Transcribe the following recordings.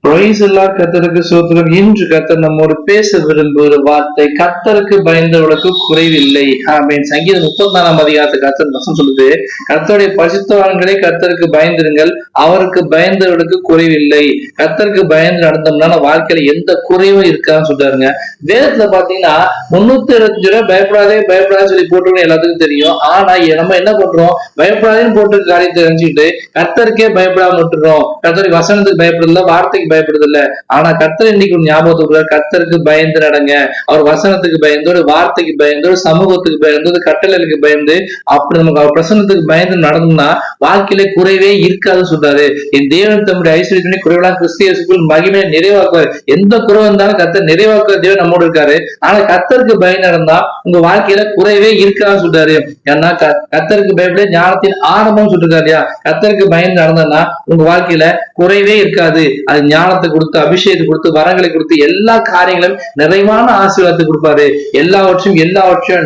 Price எல்லா கர்த்தருக்கு சோத்திரம். இன்று கர்த்தர் நம்மோடு பேச விரும்புகிற வார்த்தை, கர்த்தருக்கு பயந்தவர்களுக்கு குறைவில்லை. ஆமென். சங்கீதம் 34 அதிகாரத்துக்கு கர்த்தர் வசனம் சொல்லுது, கர்த்தருடைய பரிசுத்தவான்களே கர்த்தருக்கு பயந்திருங்கள், அவருக்கு பயந்தவர்களுக்கு குறைவில்லை. கர்த்தருக்கு பயந்து நடந்தோம்னா வாழ்க்கையில எந்த குறைவும் இருக்கான்னு சொல்றாருங்க. வேதத்துல பாத்தீங்கன்னா 365 ரூபாய் பயப்படாதே பயப்படாதுன்னு சொல்லி போட்டுருக்கோம், எல்லாத்துக்கும் தெரியும். ஆனா நம்ம என்ன பண்றோம், பயப்படாதேன்னு போட்டு காரியத்தை தெரிஞ்சுக்கிட்டு கர்த்தருக்கே பயப்படாம விட்டுறோம். கர்த்தருக்கு வசனத்துக்கு பயப்படுறதில்ல, வார்த்தைக்கு பயப்படுறது இல்ல. ஆனா கர்த்தர் இன்னைக்கு ஒரு ஞாபகத்துக்கு கர்த்தருக்கு பயந்து நடங்க. அவர் வசனத்துக்கு பயந்து, ஒரு வார்த்தைக்கு பயந்து, ஒரு சமூகத்துக்கு பயந்து, ஒரு கட்டளைக்கு பயந்து, அப்படி நமக்கு அவர் பிரசனத்துக்கு பயந்து நடந்தோம்னா வாழ்க்கையில குறைவே இருக்காதுன்னு சொல்றாரு. என் தேவன் தம்முடைய ஐஸ்வர்யத்தினை குறைவெல்லாம் கிறிஸ்தியசுக்குள் மகிமையை நிறைவாக்குவார். எந்த குறை இருந்தாலும் கர்த்தர் நிறைவாக்குற தேவன் நம்மோடு இருக்காரு. ஆனா கர்த்தருக்கு பயந்து நடந்தா உங்க வாழ்க்கையில குறைவே இருக்காதுன்னு சொல்றாரு. ஏன்னா கர்த்தருக்கு பயப்பட ஞானத்தின் ஆரம்பம் சொல்லிருக்காரு இல்லையா. கர்த்தருக்கு பயந்து நடந்தா உங்க வாழ்க்கையில குறைவே இருக்காது. அது ஞானத்தை கொடுத்து, அபிஷேகத்தை கொடுத்து, வரங்களை கொடுத்து, எல்லா காரியங்களும் நிறைவான ஆசீர்வாதத்தை கொடுப்பாரு. எல்லாவற்றையும்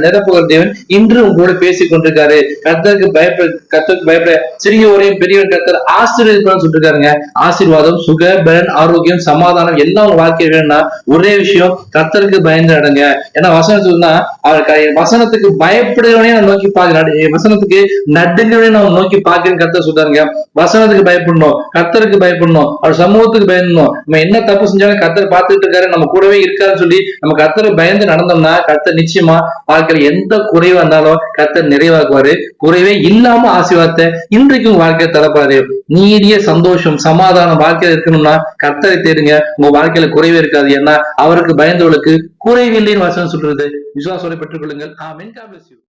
நிரப்புகிற தேவன் இன்று உங்களோட பேசிக் கொண்டிருக்காரு. கர்த்தருக்கு பயப்பட சிறியோரையும் பெரியவன் கர்த்தர் ஆசீர்வதிப்பான்னு சொல்லிருக்காருங்க. ஆசீர்வாதம், சுக, பலன், ஆரோக்கியம், சமாதானம் எல்லாம் உங்க வாழ்க்கை வேணும்னா ஒரே விஷயம், கர்த்தருக்கு பயந்து நடங்க. ஏன்னா வசனத்துக்குன்னா வசனத்துக்கு பயப்படுறவனே நான் நோக்கி பார்க்கிறேன், வசனத்துக்கு நடுங்கவனே நான் நோக்கி பார்க்கிறேன் கர்த்தர் சொல்றாங்க. வசனத்துக்கு பயப்படணும், கர்த்தருக்கு பயப்படணும், அவர் சமூகத்துக்கு பயந்தணும். நம்ம என்ன தப்பு செஞ்சாலும் கர்த்தர் பார்த்துட்டு இருக்காரு, நம்ம கூடவே இருக்காருன்னு சொல்லி நம்ம கர்த்தருக்கு பயந்து நடந்தோம்னா கர்த்தர் நிச்சயமா வாழ்க்கையில எந்த குறைவா இருந்தாலும் கர்த்தர் நிறைவாக்குவாரு. குறைவே இல்லாம ஆசீர்வாதத்தை இன்றைக்கும் வாழ்க்கையை தரப்பாரு. நீடிய சந்தோஷம், சமாதானம் வாழ்க்கையில இருக்கணும்னா கர்த்தரை தேடுங்க. உங்க வாழ்க்கையில குறைவே இருக்காது. ஏன்னா அவருக்கு பயந்தவர்களுக்கு குறைவில்லைன்னு வசனம் சொல்றது. விசுவாசோட பெற்றுக் கொள்ளுங்கள். ஆமென். God bless you.